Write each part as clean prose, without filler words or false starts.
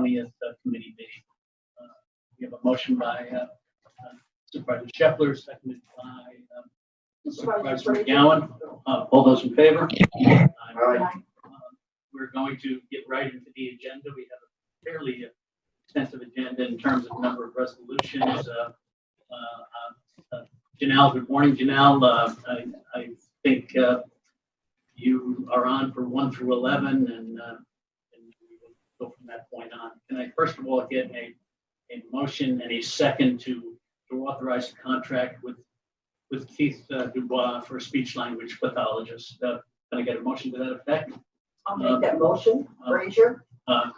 20th committee meeting. We have a motion by Supervisor Scheffler, seconded by Supervisor McGowan. All those in favor? Aye. We're going to get right into the agenda. We have a fairly extensive agenda in terms of number of resolutions. Janelle, good morning, Janelle. I think you are on for 1 through 11, and we will go from that point on. Can I first of all get a motion and a second to authorize a contract with Keith Dubois for a speech language pathologist? Can I get a motion to that effect? I'll make that motion. Frazier?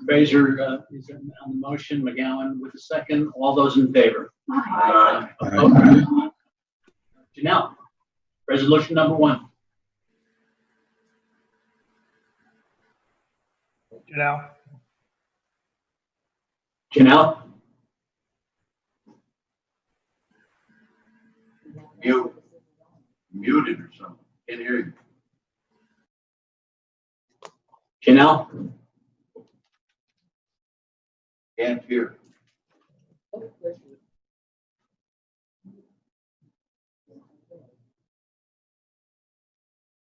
Frazier is on the motion. McGowan with the second. All those in favor? Aye. Opposed? Janelle, resolution number 1. Janelle? You muted or something. Can't hear you. Janelle? Can't hear.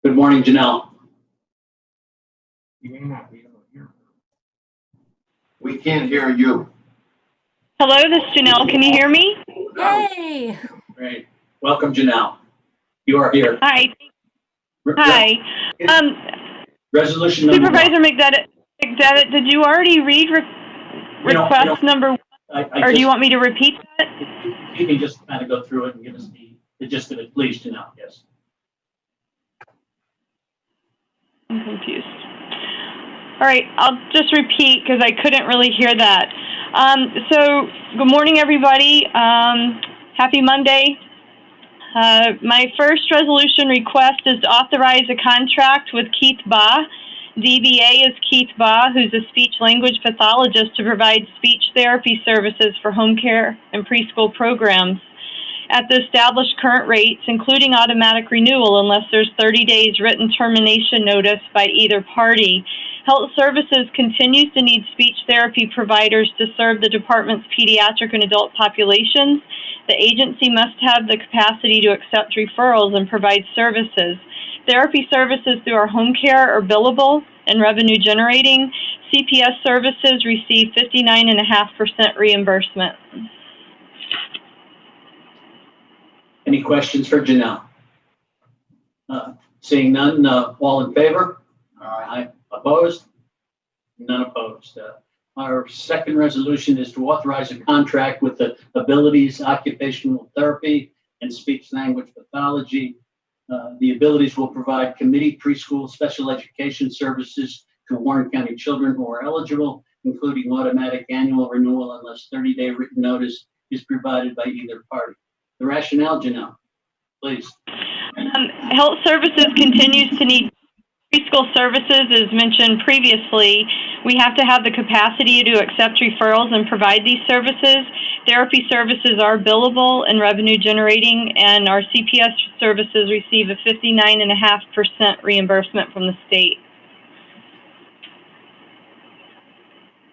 Good morning, Janelle. We can't hear you. Hello, this is Janelle. Can you hear me? Yay! Great. Welcome, Janelle. You are here. Hi. Hi. Resolution number Supervisor McDevitt, did you already read request number 1, or do you want me to repeat that? You can just kind of go through it and give us the gist of it, please, Janelle. Yes. I'm confused. All right, I'll just repeat because I couldn't really hear that. So, good morning, everybody. Happy Monday. My first resolution request is to authorize a contract with Keith Baugh. DBA is Keith Baugh, who's a speech-language pathologist, to provide speech therapy services for home care and preschool programs at the established current rates, including automatic renewal unless there's 30 days written termination notice by either party. Health Services continues to need speech therapy providers to serve the department's pediatric and adult populations. The agency must have the capacity to accept referrals and provide services. Therapy services through our home care are billable and revenue generating. CPS services receive 59.5% reimbursement. Any questions for Janelle? Seeing none, all in favor? Aye. Opposed? None opposed. Our second resolution is to authorize a contract with the Abilities Occupational Therapy and Speech Language Pathology. The Abilities will provide committee preschool special education services to Warren County children who are eligible, including automatic annual renewal unless 30-day written notice is provided by either party. The rationale, Janelle, please. Health Services continues to need preschool services. As mentioned previously, we have to have the capacity to accept referrals and provide these services. Therapy services are billable and revenue generating, and our CPS services receive a 59.5% reimbursement from the state.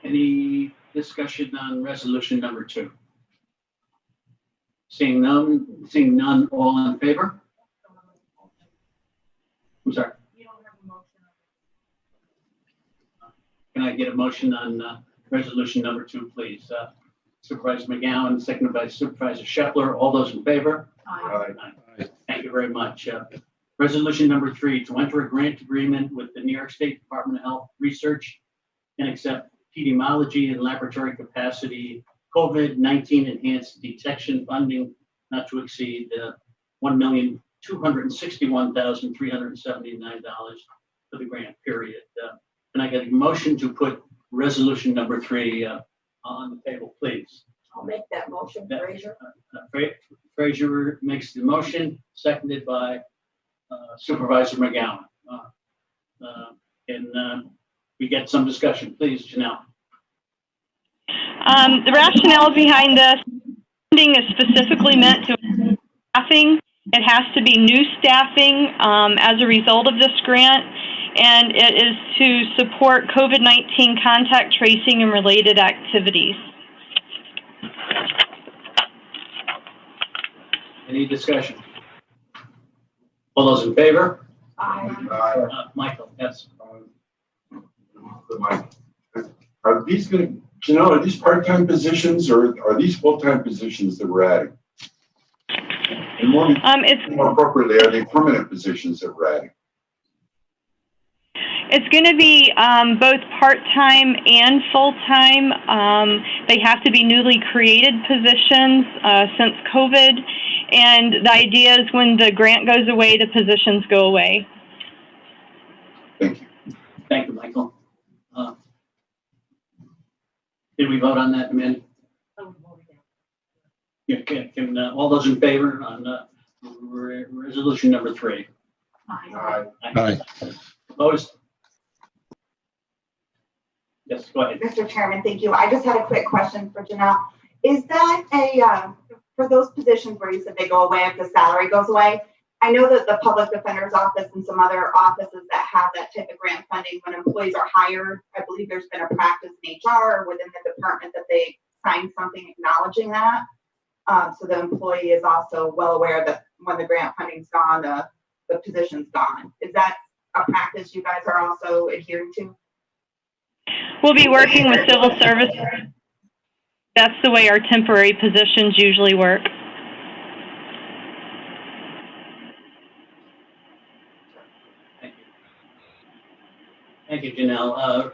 Any discussion on resolution number 2? Seeing none, all in favor? I'm sorry. Can I get a motion on resolution number 2, please? Supervisor McGowan, seconded by Supervisor Scheffler. All those in favor? Aye. Aye. Thank you very much. Resolution number 3, to enter a grant agreement with the New York State Department of Health Research and accept epidemiology and laboratory capacity COVID-19 enhanced detection funding not to exceed $1,261,379 for the grant period. Can I get a motion to put resolution number 3 on the table, please? I'll make that motion. Frazier? Frazier makes the motion, seconded by Supervisor McGowan. Can we get some discussion, please, Janelle? The rationale behind this funding is specifically meant to staffing. It has to be new staffing as a result of this grant. and it is to support COVID-19 contact tracing and related activities. Any discussion? All those in favor? Aye. Michael, yes. Are these going to, are these part-time positions or are these full-time positions that we're adding? And more appropriately, are they permanent positions that we're adding? It's going to be both part-time and full-time. They have to be newly created positions since COVID, and the idea is when the grant goes away, the positions go away. Thank you. Thank you, Michael. Did we vote on that, Amanda? Yeah, can all those in favor on resolution number 3? Aye. Aye. Opposed? Yes, go ahead. Mr. Chairman, thank you. I just had a quick question for Janelle. Is that for those positions where you said they go away if the salary goes away? I know that the public defender's office and some other offices that have that type of grant funding, when employees are hired, I believe there's been a practice in HR or within the department that they sign something acknowledging that. So the employee is also well aware that when the grant funding's gone, the position's gone. Is that a practice you guys are also adhering to? We'll be working with civil service. That's the way our temporary positions usually work. Thank you. Thank you, Janelle.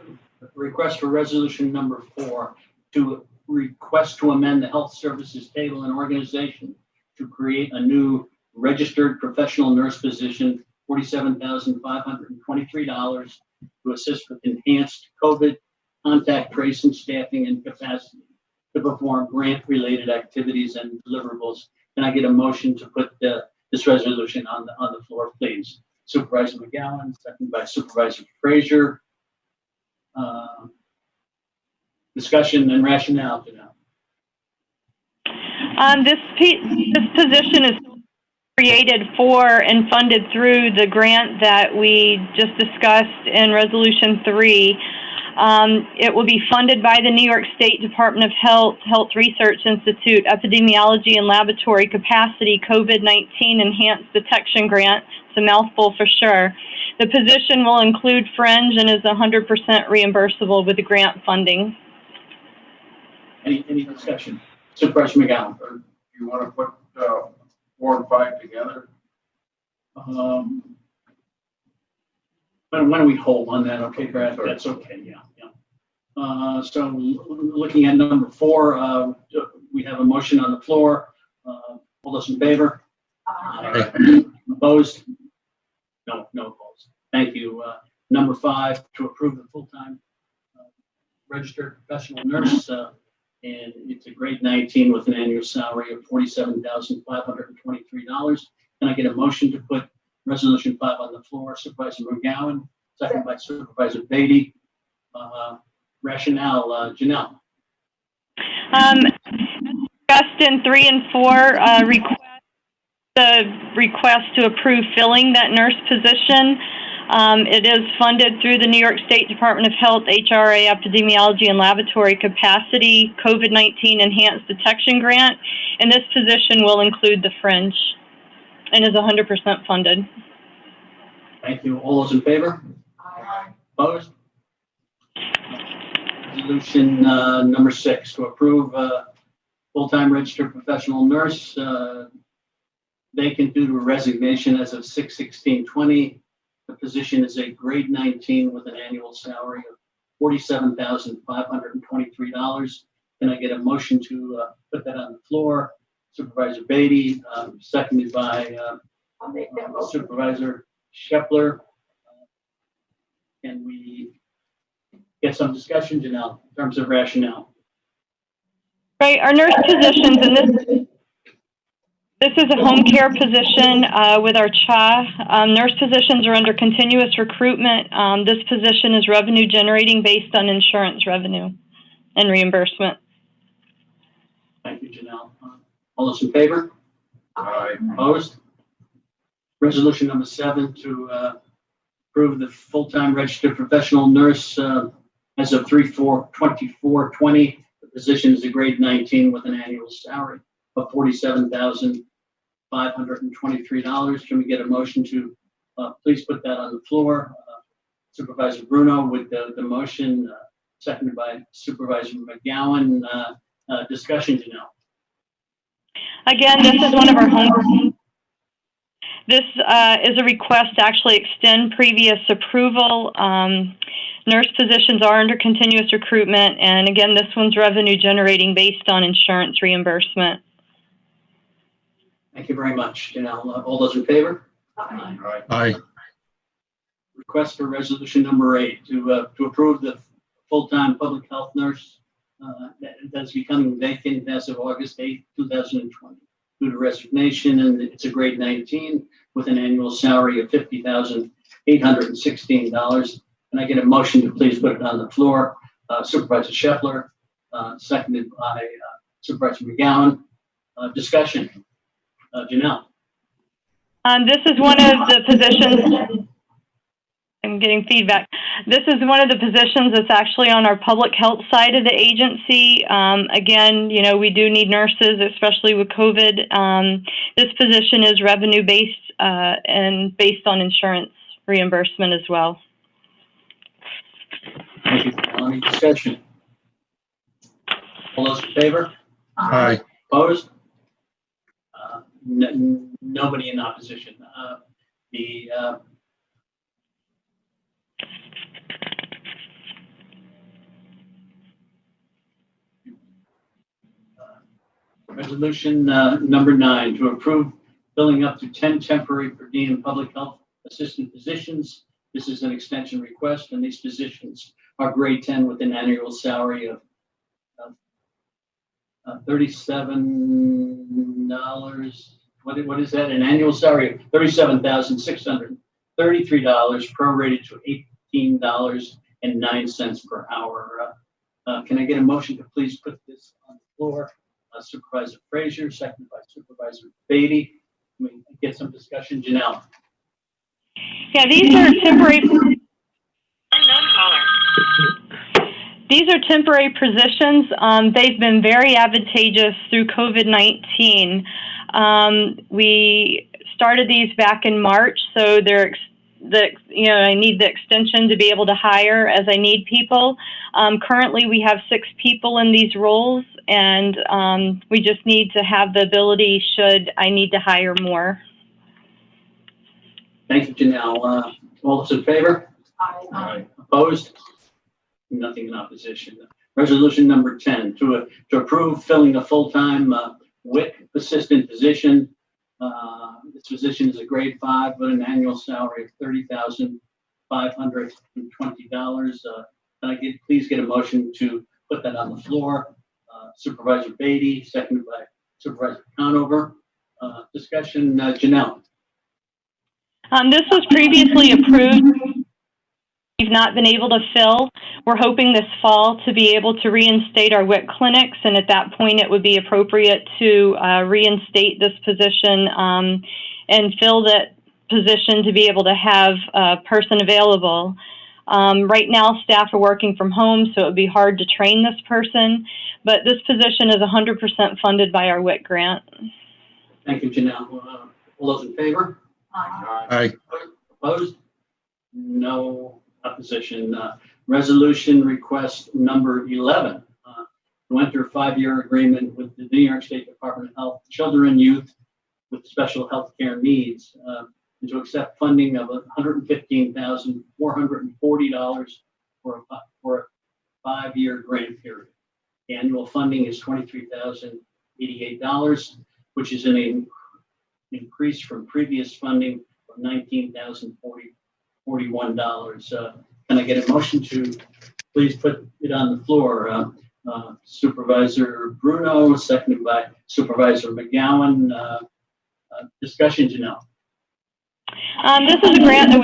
Request for resolution number 4 to request to amend the health services table and organization to create a new registered professional nurse position, $47,523, to assist with enhanced COVID contact tracing, staffing, and capacity to perform grant-related activities and deliverables. Can I get a motion to put this resolution on the floor, please? Supervisor McGowan, second by Supervisor Frazier. Discussion and rationale, Janelle. This position is created for and funded through the grant that we just discussed in Resolution 3. It will be funded by the New York State Department of Health, Health Research Institute, Epidemiology and Laboratory Capacity COVID-19 Enhanced Detection Grant. It's a mouthful for sure. The position will include fringe and is 100% reimbursable with the grant funding. Any discussion? Supervisor McGowan. Do you want to put 4 and 5 together? Why don't we hold on that? Okay, Brad, that's okay. Yeah. So looking at number 4, we have a motion on the floor. All those in favor? Aye. Opposed? No opposed. Thank you. Number 5, to approve the full-time registered professional nurse, and it's a grade 19 with an annual salary of $47,523. Can I get a motion to put resolution 5 on the floor? Supervisor McGowan, second by Supervisor Beatty. Rationale, Janelle. Discussed in 3 and 4, request to approve filling that nurse position. It is funded through the New York State Department of Health, HRA, Epidemiology and Laboratory Capacity COVID-19 Enhanced Detection Grant, and this position will include the fringe and is 100% funded. Thank you. All those in favor? Aye. Opposed? Resolution number 6, to approve full-time registered professional nurse vacant due to a resignation as of 6/16/20. The position is a grade 19 with an annual salary of $47,523. Can I get a motion to put that on the floor? Supervisor Beatty, seconded by I'll make that motion. Supervisor Shepler. Can we get some discussion, Janelle, in terms of rationale? Right, our nurse positions, and this is a home care position with our CHA. Nurse positions are under continuous recruitment. This position is revenue generating based on insurance revenue and reimbursement. Thank you, Janelle. All those in favor? Aye. Opposed? Resolution number 7, to approve the full-time registered professional nurse as of 3/4/24/20. The position is a grade 19 with an annual salary of $47,523. Can we get a motion to please put that on the floor? Supervisor Bruno with the motion, seconded by Supervisor McGowan. Discussion, Janelle. Again, this is one of our home. This is a request to actually extend previous approval. Nurse positions are under continuous recruitment, and again, this one's revenue generating based on insurance reimbursement. Thank you very much, Janelle. All those in favor? Aye. Aye. Request for resolution number 8 to approve the full-time public health nurse that's becoming vacant as of August 8, 2020 due to resignation, and it's a grade 19 with an annual salary of $50,816. Can I get a motion to please put it on the floor? Supervisor Scheffler, seconded by Supervisor McGowan. Discussion. Janelle. This is one of the positions. I'm getting feedback. This is one of the positions that's actually on our public health side of the agency. Again, you know, we do need nurses, especially with COVID. This position is revenue based and based on insurance reimbursement as well. Thank you. Any discussion? All those in favor? Aye. Opposed? Nobody in opposition. Resolution number 9 to approve filling up to 10 temporary per diem public health assistant positions. This is an extension request, and these positions are grade 10 with an annual salary of $37. What is that? An annual salary of $37,633, prorated to $18.09 per hour. Can I get a motion to please put this on the floor? Supervisor Frazier, seconded by Supervisor Beatty. Can we get some discussion? Janelle. Yeah, these are temporary. These are temporary positions. They've been very advantageous through COVID-19. We started these back in March, so I need the extension to be able to hire as I need people. Currently, we have 6 people in these roles, and we just need to have the ability should I need to hire more. Thank you, Janelle. All those in favor? Aye. Opposed? Nothing in opposition. Resolution number 10 to approve filling a full-time WIC assistant position. This position is a grade 5 with an annual salary of $30,520. Can I please get a motion to put that on the floor? Supervisor Beatty, seconded by Supervisor Conover. Discussion, Janelle. This was previously approved. We've not been able to fill. We're hoping this fall to be able to reinstate our WIC clinics, and at that point it would be appropriate to reinstate this position and fill that position to be able to have a person available. Right now, staff are working from home, so it would be hard to train this person, but this position is 100% funded by our WIC grant. Thank you, Janelle. All those in favor? Aye. Aye. Opposed? No opposition. Resolution request number 11 to enter a 5-year agreement with the New York State Department of Health, Children and Youth with Special Health Care Needs, and to accept funding of $115,440 for a 5-year grant period. The annual funding is $23,088, which is an increase from previous funding of $19,041. Can I get a motion to please put it on the floor? Supervisor Bruno, seconded by Supervisor McGowan. Discussion, Janelle. This is a grant that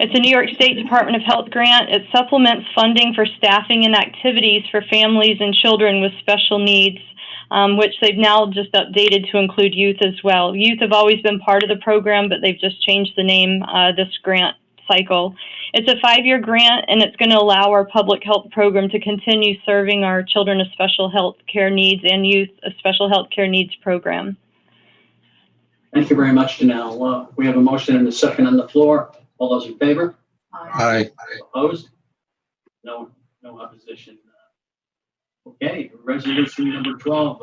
it's a New York State Department of Health grant. It supplements funding for staffing and activities for families and children with special needs. which they've now just updated to include youth as well. Youth have always been part of the program, but they've just changed the name this grant cycle. It's a 5-year grant, and it's going to allow our public health program to continue serving our children of special health care needs and youth of special health care needs program. Thank you very much, Janelle. We have a motion and a second on the floor. All those in favor? Aye. Opposed? No opposition. Okay, resolution number 12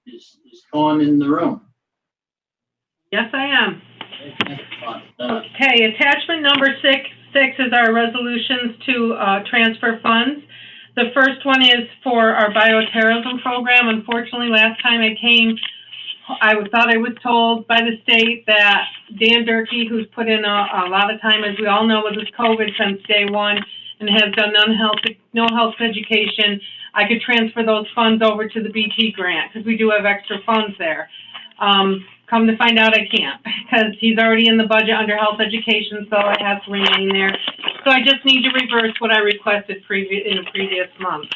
is Dawn in the room. Yes, I am. Okay, thank you, Dawn. Okay, attachment number six is our resolutions to transfer funds. The first one is for our bioterrorism program. Unfortunately, last time I came, I thought I was told by the state that Dan Durkee, who's put in a lot of time, as we all know, with this COVID since day one, and has done no health education, I could transfer those funds over to the BT grant, because we do have extra funds there. Come to find out I can't, because he's already in the budget under health education, so it has to remain there. So I just need to reverse what I requested in a previous month.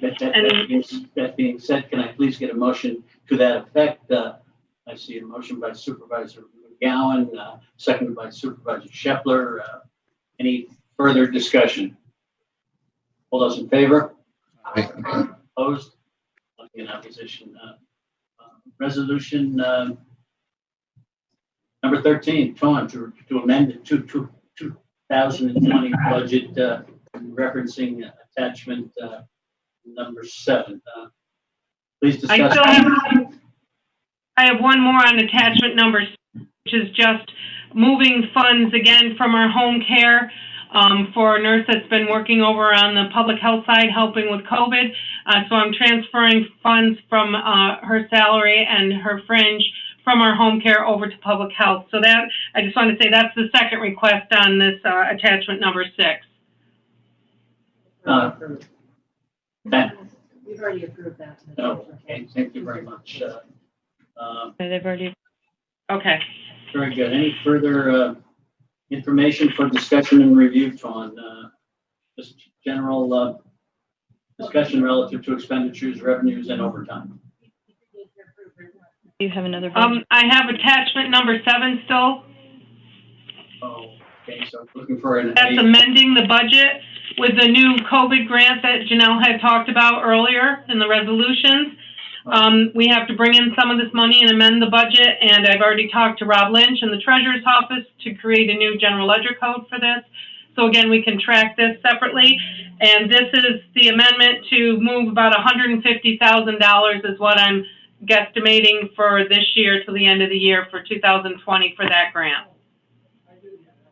That being said, can I please get a motion to that effect? I see a motion by Supervisor McGowan, seconded by Supervisor Shepler. Any further discussion? All those in favor? Opposed? Nothing in opposition. Resolution number 13, Tom, to amend the 2020 budget, referencing attachment number 7. Please discuss. I have one more on attachment number 6, which is just moving funds again from our home care for a nurse that's been working over on the public health side, helping with COVID. So I'm transferring funds from her salary and her fringe from our home care over to public health. So that, I just want to say that's the second request on this attachment number 6. We've already approved that. Okay, thank you very much. They've already. Okay. Very good. Any further information for discussion and review, Tom? Just general discussion relative to expenditures, revenues, and overtime. You have another. I have attachment number 7 still. Oh, okay, so looking for an. That's amending the budget with the new COVID grant that Janelle had talked about earlier in the resolutions. We have to bring in some of this money and amend the budget, and I've already talked to Rob Lynch in the Treasurer's Office to create a new general ledger code for this. So again, we can track this separately, and this is the amendment to move about $150,000 is what I'm guesstimating for this year to the end of the year for 2020 for that grant.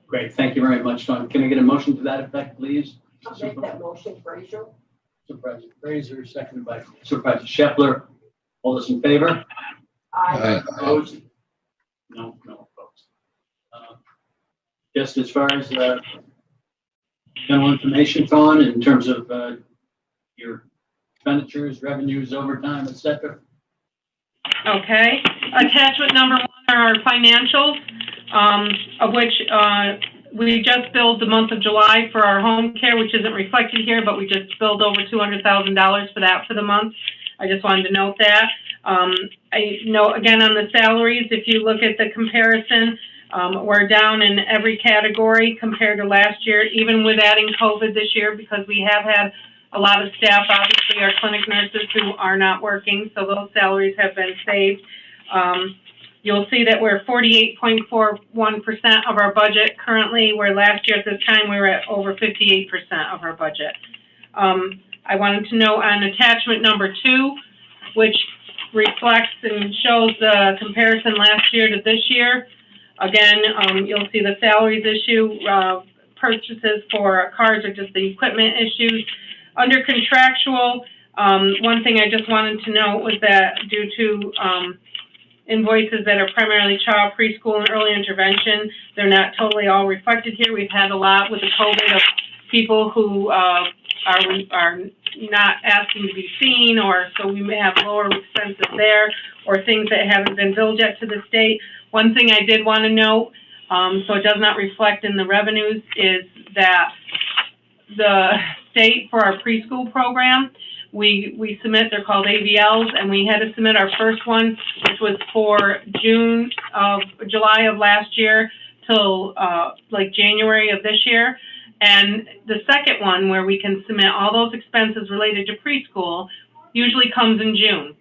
Great, thank you very much, Tom. Can I get a motion to that effect, please? I'll make that motion, Fraser. Supervisor Fraser, seconded by Supervisor Shepler. All those in favor? Opposed? No opposed. Just as far as general information, Tom, in terms of your expenditures, revenues, overtime, etc. Okay. Attachment number 1 are our financials, of which we just billed the month of July for our home care, which isn't reflected here, but we just billed over $200,000 for that for the month. I just wanted to note that. I know, again, on the salaries, if you look at the comparison, we're down in every category compared to last year, even with adding COVID this year, because we have had a lot of staff, obviously our clinic nurses who are not working, so those salaries have been saved. You'll see that we're 48.41% of our budget currently, where last year at this time we were at over 58% of our budget. I wanted to know on attachment number 2, which reflects and shows the comparison last year to this year. Again, you'll see the salaries issue, purchases for cars are just the equipment issues. Under contractual, one thing I just wanted to note was that due to invoices that are primarily child, preschool, and early intervention, they're not totally all reflected here. We've had a lot with the COVID of people who are not asking to be seen, or so we may have lower expenses there, or things that haven't been billed yet to the state. One thing I did want to note, so it does not reflect in the revenues, is that the state for our preschool program, we submit, they're called AVLs, and we had to submit our first one, which was for July of last year till, like January of this year. And the second one, where we can submit all those expenses related to preschool, usually comes in June.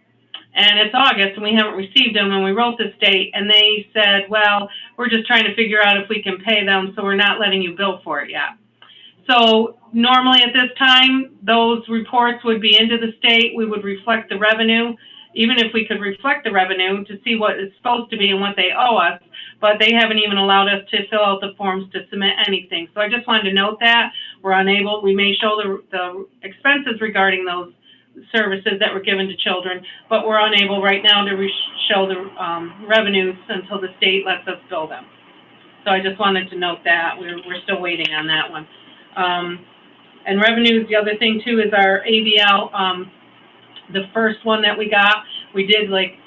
And it's August, and we haven't received them, and we wrote this date, and they said, well, we're just trying to figure out if we can pay them, so we're not letting you bill for it yet. So normally at this time, those reports would be into the state. We would reflect the revenue, even if we could reflect the revenue to see what it's supposed to be and what they owe us, but they haven't even allowed us to fill out the forms to submit anything. So I just wanted to note that we're unable, we may show the expenses regarding those services that were given to children, but we're unable right now to show the revenues until the state lets us bill them. So I just wanted to note that we're still waiting on that one. And revenues, the other thing too is our AVL, the first one that we got, we did like,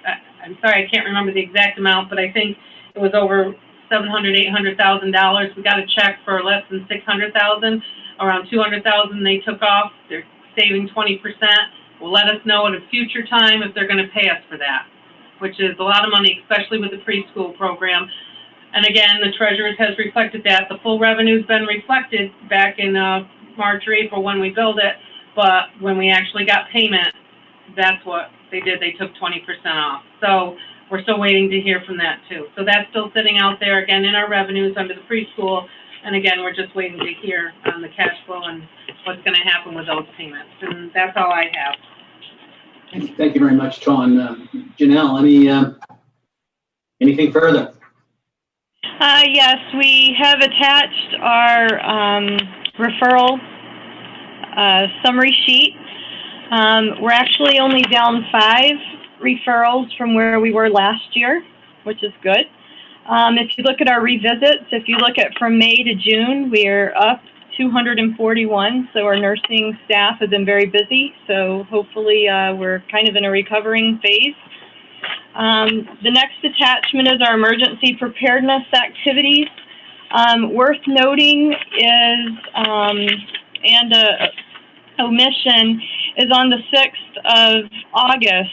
I'm sorry, I can't remember the exact amount, but I think it was over $700,000, $800,000. We got a check for less than $600,000, around $200,000 they took off. They're saving 20%. Will let us know at a future time if they're going to pay us for that, which is a lot of money, especially with the preschool program. And again, the treasurer has reflected that. The full revenue's been reflected back in March or April when we billed it, but when we actually got payment, that's what they did. They took 20% off. So we're still waiting to hear from that too. So that's still sitting out there, again, in our revenues under the preschool. And again, we're just waiting to hear on the cash flow and what's going to happen with those payments. And that's all I have. Thank you very much, Tom. Janelle, anything further? Yes, we have attached our referral summary sheet. We're actually only down 5 referrals from where we were last year, which is good. If you look at our revisits, if you look at from May to June, we're up 241. So our nursing staff have been very busy. So hopefully we're kind of in a recovering phase. The next attachment is our emergency preparedness activities. Worth noting is, and omission, is on the 6th of August.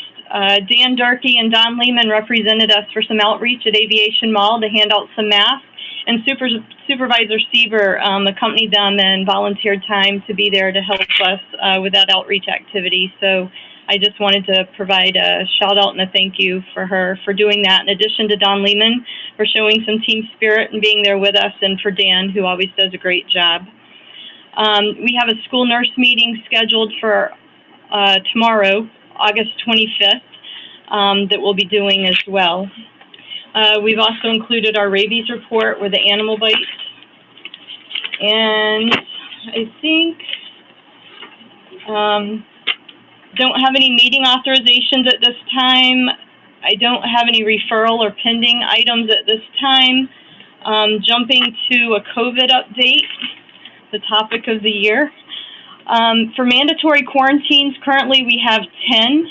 Dan Durkee and Don Lehman represented us for some outreach at Aviation Mall to hand out some masks, and Supervisor Sieber accompanied them and volunteered time to be there to help us with that outreach activity. So I just wanted to provide a shout out and a thank you for her for doing that, in addition to Don Lehman for showing some team spirit and being there with us, and for Dan, who always does a great job. We have a school nurse meeting scheduled for tomorrow, August 25th, that we'll be doing as well. We've also included our Rabies Report with the animal bites. And I think, don't have any meeting authorizations at this time. I don't have any referral or pending items at this time. Jumping to a COVID update, the topic of the year. For mandatory quarantines, currently we have 10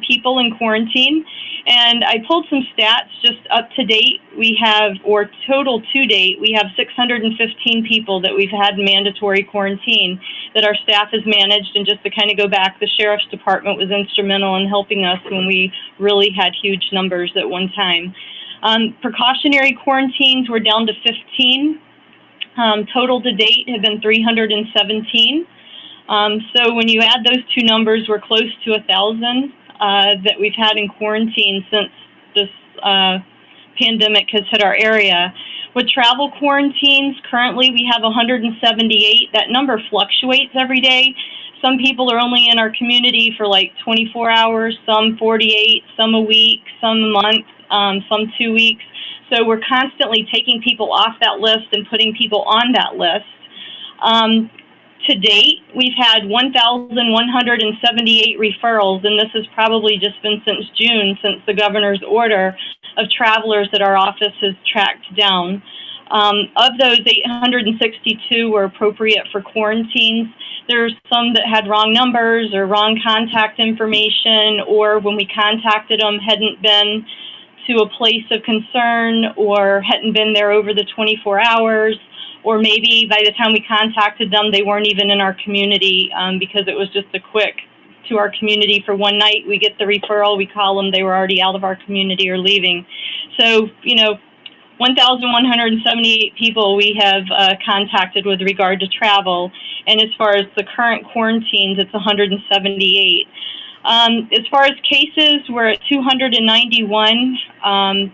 people in quarantine, and I pulled some stats just up to date. We have, or total to date, we have 615 people that we've had in mandatory quarantine that our staff has managed. And just to kind of go back, the Sheriff's Department was instrumental in helping us when we really had huge numbers at one time. Precautionary quarantines were down to 15. Total to date have been 317. So when you add those two numbers, we're close to 1,000 that we've had in quarantine since this pandemic has hit our area. With travel quarantines, currently we have 178. That number fluctuates every day. Some people are only in our community for like 24 hours, some 48, some a week, some a month, some 2 weeks. So we're constantly taking people off that list and putting people on that list. To date, we've had 1,178 referrals, and this has probably just been since June, since the governor's order, of travelers that our office has tracked down. Of those, 862 were appropriate for quarantines. There's some that had wrong numbers or wrong contact information, or when we contacted them, hadn't been to a place of concern or hadn't been there over the 24 hours. Or maybe by the time we contacted them, they weren't even in our community because it was just a quick to our community for one night. We get the referral, we call them, they were already out of our community or leaving. So, 1,178 people we have contacted with regard to travel, and as far as the current quarantines, it's 178. As far as cases, we're at 291.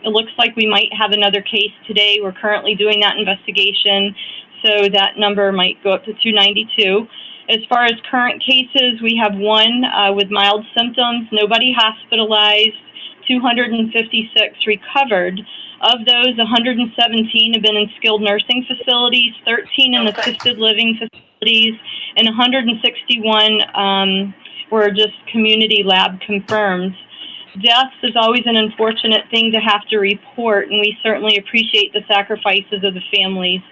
It looks like we might have another case today. We're currently doing that investigation, so that number might go up to 292. As far as current cases, we have one with mild symptoms, nobody hospitalized, 256 recovered. Of those, 117 have been in skilled nursing facilities, 13 in assisted living facilities, and 161 were just community lab confirmed. Death is always an unfortunate thing to have to report, and we certainly appreciate the sacrifices of the families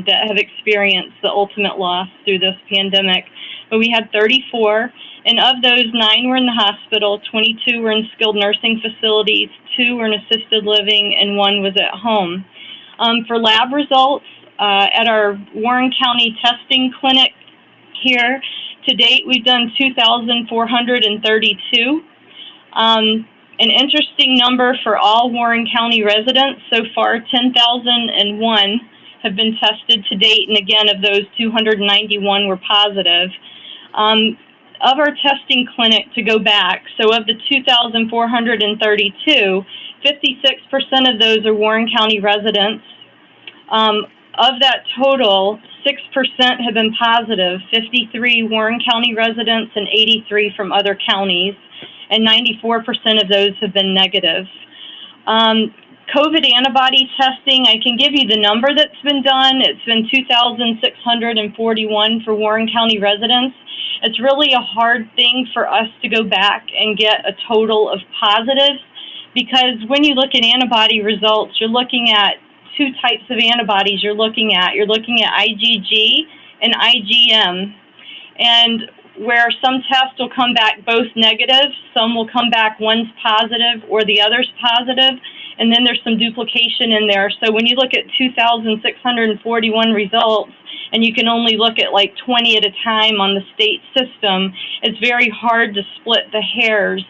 that have experienced the ultimate loss through this pandemic. But we had 34, and of those, 9 were in the hospital, 22 were in skilled nursing facilities, 2 were in assisted living, and 1 was at home. For lab results, at our Warren County testing clinic here, to date, we've done 2,432. An interesting number for all Warren County residents. So far, 10,001 have been tested to date, and again, of those, 291 were positive. Of our testing clinic, to go back, so of the 2,432, 56% of those are Warren County residents. Of that total, 6% have been positive, 53 Warren County residents and 83 from other counties, and 94% of those have been negative. COVID antibody testing, I can give you the number that's been done. It's been 2,641 for Warren County residents. It's really a hard thing for us to go back and get a total of positives, because when you look at antibody results, you're looking at 2 types of antibodies you're looking at. You're looking at IgG and IgM. And where some tests will come back both negative, some will come back one's positive or the other's positive, and then there's some duplication in there. So when you look at 2,641 results, and you can only look at like 20 at a time on the state system, it's very hard to split the hairs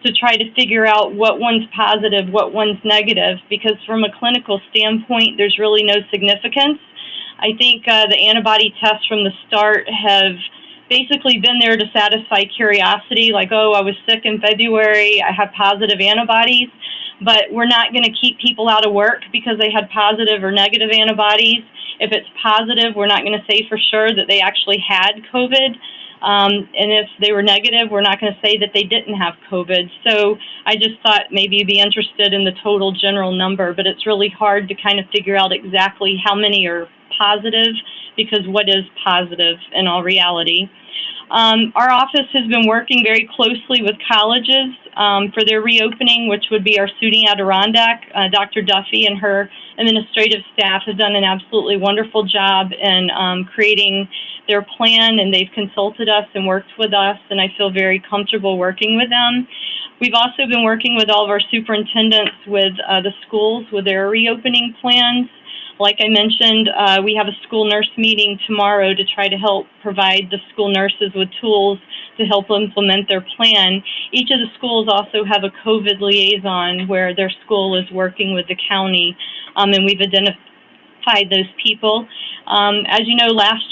to try to figure out what one's positive, what one's negative, because from a clinical standpoint, there's really no significance. I think the antibody tests from the start have basically been there to satisfy curiosity, like, oh, I was sick in February, I have positive antibodies, but we're not going to keep people out of work because they had positive or negative antibodies. If it's positive, we're not going to say for sure that they actually had COVID. And if they were negative, we're not going to say that they didn't have COVID. So I just thought maybe you'd be interested in the total general number, but it's really hard to kind of figure out exactly how many are positive, because what is positive in all reality? Our office has been working very closely with colleges for their reopening, which would be our SUNY Adirondack. Dr. Duffy and her administrative staff have done an absolutely wonderful job in creating their plan, and they've consulted us and worked with us, and I feel very comfortable working with them. We've also been working with all of our superintendents with the schools with their reopening plans. Like I mentioned, we have a school nurse meeting tomorrow to try to help provide the school nurses with tools to help implement their plan. Each of the schools also have a COVID liaison where their school is working with the county, and we've identified those people. As you know, last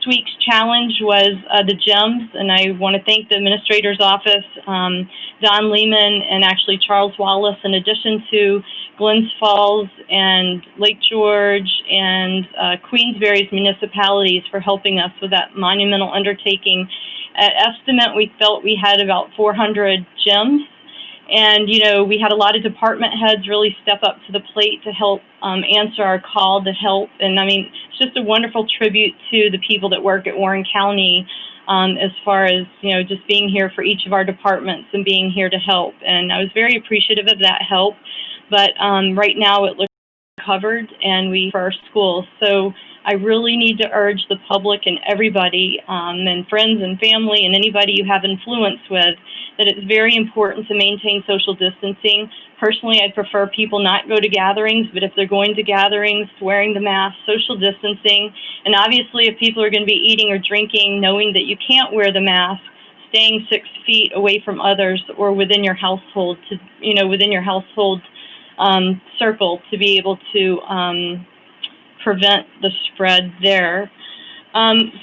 week's challenge was the gyms, and I want to thank the administrator's office, Don Lehman, and actually Charles Wallace, in addition to Glens Falls and Lake George and Queensbury's municipalities for helping us with that monumental undertaking. At estimate, we felt we had about 400 gyms. And, you know, we had a lot of department heads really step up to the plate to help answer our call to help. And, I mean, it's just a wonderful tribute to the people that work at Warren County as far as, you know, just being here for each of our departments and being here to help. And I was very appreciative of that help. But right now it looks covered and for our schools. So I really need to urge the public and everybody and friends and family and anybody you have influence with that it's very important to maintain social distancing. Personally, I'd prefer people not go to gatherings, but if they're going to gatherings, wearing the mask, social distancing, and obviously if people are going to be eating or drinking, knowing that you can't wear the mask, staying 6 feet away from others or within your household within your household circle to be able to prevent the spread there.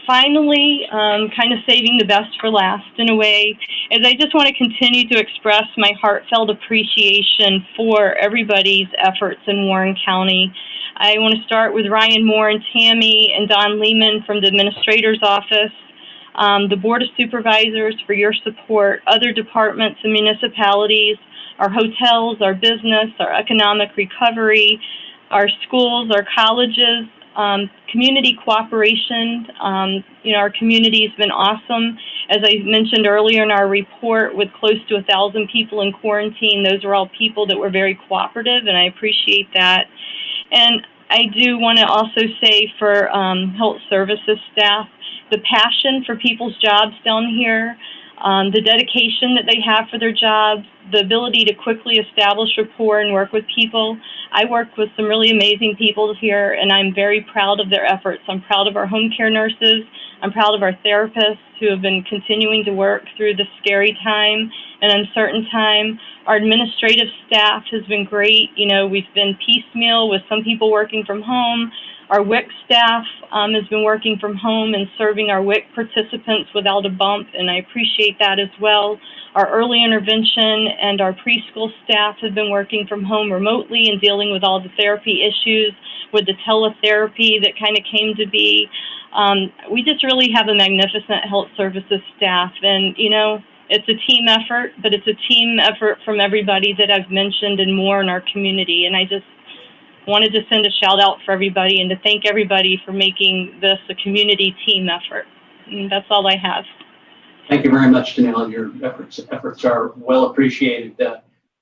Finally, kind of saving the best for last in a way, is I just want to continue to express my heartfelt appreciation for everybody's efforts in Warren County. I want to start with Ryan Moore and Tammy and Don Lehman from the Administrator's Office, the Board of Supervisors for your support, other departments and municipalities, our hotels, our business, our economic recovery, our schools, our colleges, community cooperation. Our community has been awesome. As I mentioned earlier in our report, with close to 1,000 people in quarantine, those are all people that were very cooperative, and I appreciate that. And I do want to also say for health services staff, the passion for people's jobs down here, the dedication that they have for their jobs, the ability to quickly establish rapport and work with people. I work with some really amazing people here, and I'm very proud of their efforts. I'm proud of our home care nurses. I'm proud of our therapists who have been continuing to work through this scary time and uncertain time. Our administrative staff has been great. We've been piecemeal with some people working from home. Our WIC staff has been working from home and serving our WIC participants without a bump, and I appreciate that as well. Our early intervention and our preschool staff have been working from home remotely and dealing with all the therapy issues with the teletherapy that kind of came to be. We just really have a magnificent health services staff, and it's a team effort, but it's a team effort from everybody that I've mentioned and more in our community, and I just wanted to send a shout out for everybody and to thank everybody for making this a community team effort. And that's all I have. Thank you very much, Janelle. Your efforts are well appreciated.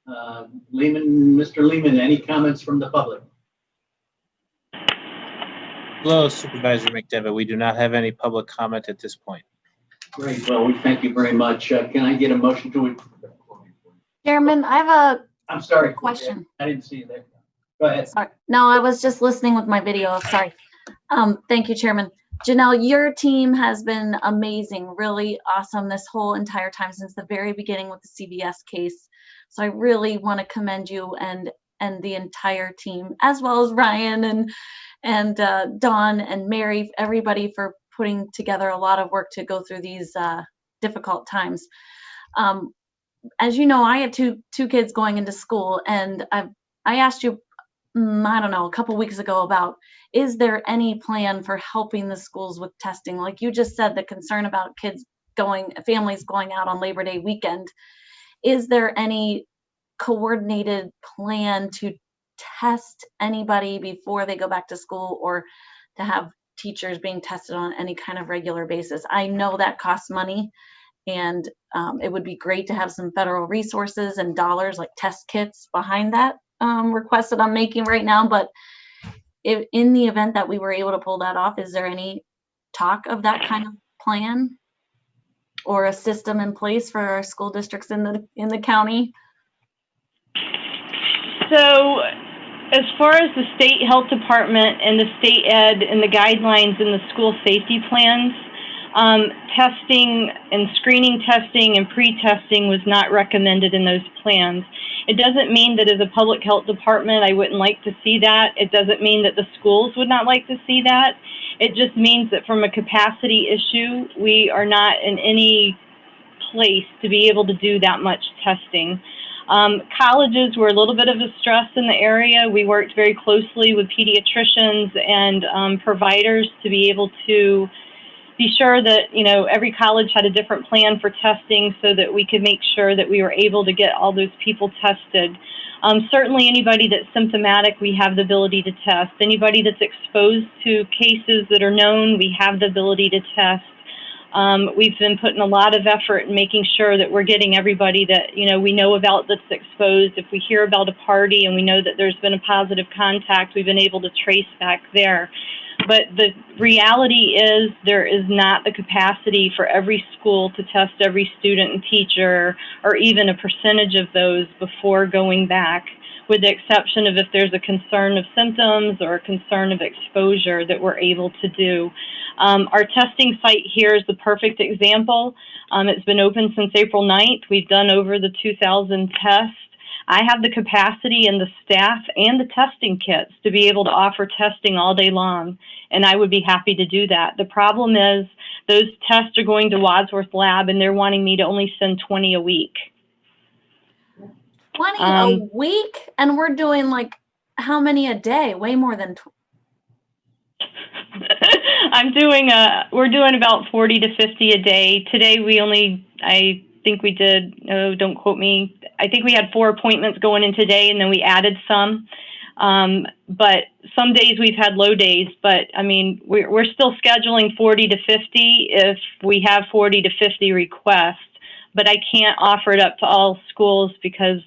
Mr. Lehman, any comments from the public? Hello, Supervisor McDevitt. We do not have any public comment at this point. Great. Well, we thank you very much. Can I get a motion to? Chairman, I have I'm sorry. a question. I didn't see you there. Go ahead. Sorry. No, I was just listening with my video. Sorry. Thank you, Chairman. Janelle, your team has been amazing, really awesome this whole entire time since the very beginning with the CVS case. So I really want to commend you and the entire team, as well as Ryan and Dawn and Mary, everybody for putting together a lot of work to go through these difficult times. As you know, I have two kids going into school, and I asked you, I don't know, a couple weeks ago about, is there any plan for helping the schools with testing? Like you just said, the concern about families going out on Labor Day weekend. Is there any coordinated plan to test anybody before they go back to school, or to have teachers being tested on any kind of regular basis? I know that costs money, and it would be great to have some federal resources and dollars like test kits behind that request that I'm making right now. But if in the event that we were able to pull that off, is there any talk of that kind of plan or a system in place for our school districts in the county? So as far as the state health department and the state ed and the guidelines and the school safety plans, testing and screening testing and pre-testing was not recommended in those plans. It doesn't mean that as a public health department I wouldn't like to see that. It doesn't mean that the schools would not like to see that. It just means that from a capacity issue, we are not in any place to be able to do that much testing. Colleges were a little bit of a stress in the area. We worked very closely with pediatricians and providers to be able to be sure that, every college had a different plan for testing so that we could make sure that we were able to get all those people tested. Certainly anybody that's symptomatic, we have the ability to test. Anybody that's exposed to cases that are known, we have the ability to test. We've been putting a lot of effort in making sure that we're getting everybody that, we know about that's exposed. If we hear about a party and we know that there's been a positive contact, we've been able to trace back there. But the reality is there is not the capacity for every school to test every student and teacher, or even a percentage of those before going back. with the exception of if there's a concern of symptoms or a concern of exposure that we're able to do. Our testing site here is the perfect example. It's been open since April 9th. We've done over the 2,000 tests. I have the capacity and the staff and the testing kits to be able to offer testing all day long, and I would be happy to do that. The problem is those tests are going to Wadsworth Lab, and they're wanting me to only send 20 a week. 20 a week? And we're doing like how many a day? Way more than we're doing about 40 to 50 a day. Today I think we did, no, don't quote me. I think we had 4 appointments going in today, and then we added some. But some days we've had low days, but I mean, we're still scheduling 40 to 50 if we have 40 to 50 requests, but I can't offer it up to all schools because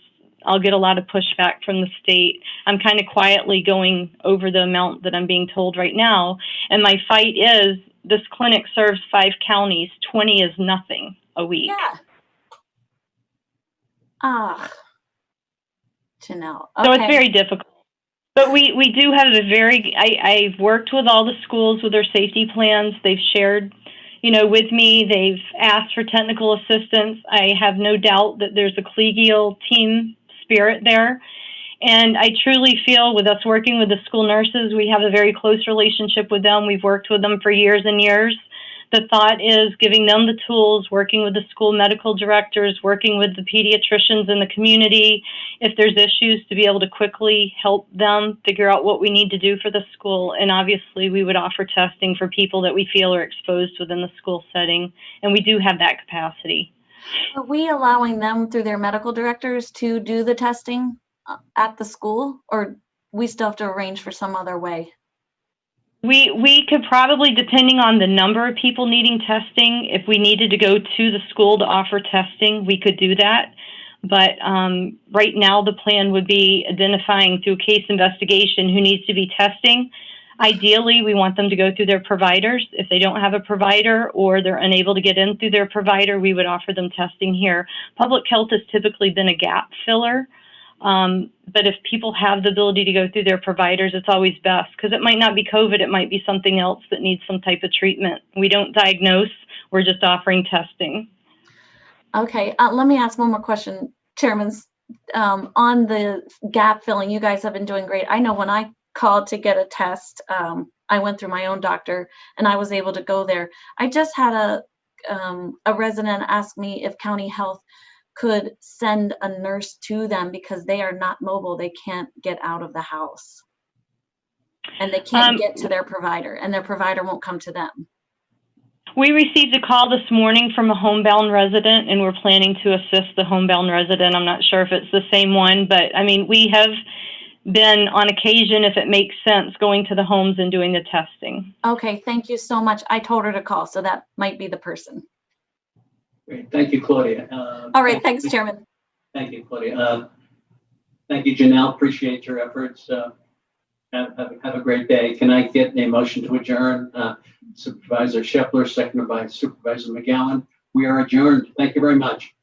I'll get a lot of pushback from the state. I'm kind of quietly going over the amount that I'm being told right now. And my fight is this clinic serves 5 counties. 20 is nothing a week. Yeah. Janelle. So it's Okay. very difficult. But we do have I've worked with all the schools with their safety plans. They've shared, with me. They've asked for technical assistance. I have no doubt that there's a collegial team spirit there. And I truly feel with us working with the school nurses, we have a very close relationship with them. We've worked with them for years and years. The thought is giving them the tools, working with the school medical directors, working with the pediatricians in the community, if there's issues, to be able to quickly help them figure out what we need to do for the school. And obviously, we would offer testing for people that we feel are exposed within the school setting, and we do have that capacity. Are we allowing them through their medical directors to do the testing at the school, or we still have to arrange for some other way? We could probably, depending on the number of people needing testing, if we needed to go to the school to offer testing, we could do that. But right now, the plan would be identifying through case investigation who needs to be testing. Ideally, we want them to go through their providers. If they don't have a provider or they're unable to get in through their provider, we would offer them testing here. Public health has typically been a gap filler. But if people have the ability to go through their providers, it's always best, because it might not be COVID, it might be something else that needs some type of treatment. We don't diagnose, we're just offering testing. Okay, let me ask one more question, Chairman. On the gap filling, you guys have been doing great. I know when I called to get a test, I went through my own doctor and I was able to go there. I just had a resident ask me if County Health could send a nurse to them because they are not mobile. They can't get out of the house. And they can't get to their provider, and their provider won't come to them. We received a call this morning from a homebound resident, and we're planning to assist the homebound resident. I'm not sure if it's the same one, but I mean, we have been on occasion, if it makes sense, going to the homes and doing the testing. Okay, thank you so much. I told her to call, so that might be the person. Great. Thank you, Claudia. All right, thanks, Chairman. Thank you, Claudia. Thank you, Janelle. Appreciate your efforts. Have a great day. Can I get a motion to adjourn? Supervisor Shepler, seconded by Supervisor McGowan. We are adjourned. Thank you very much.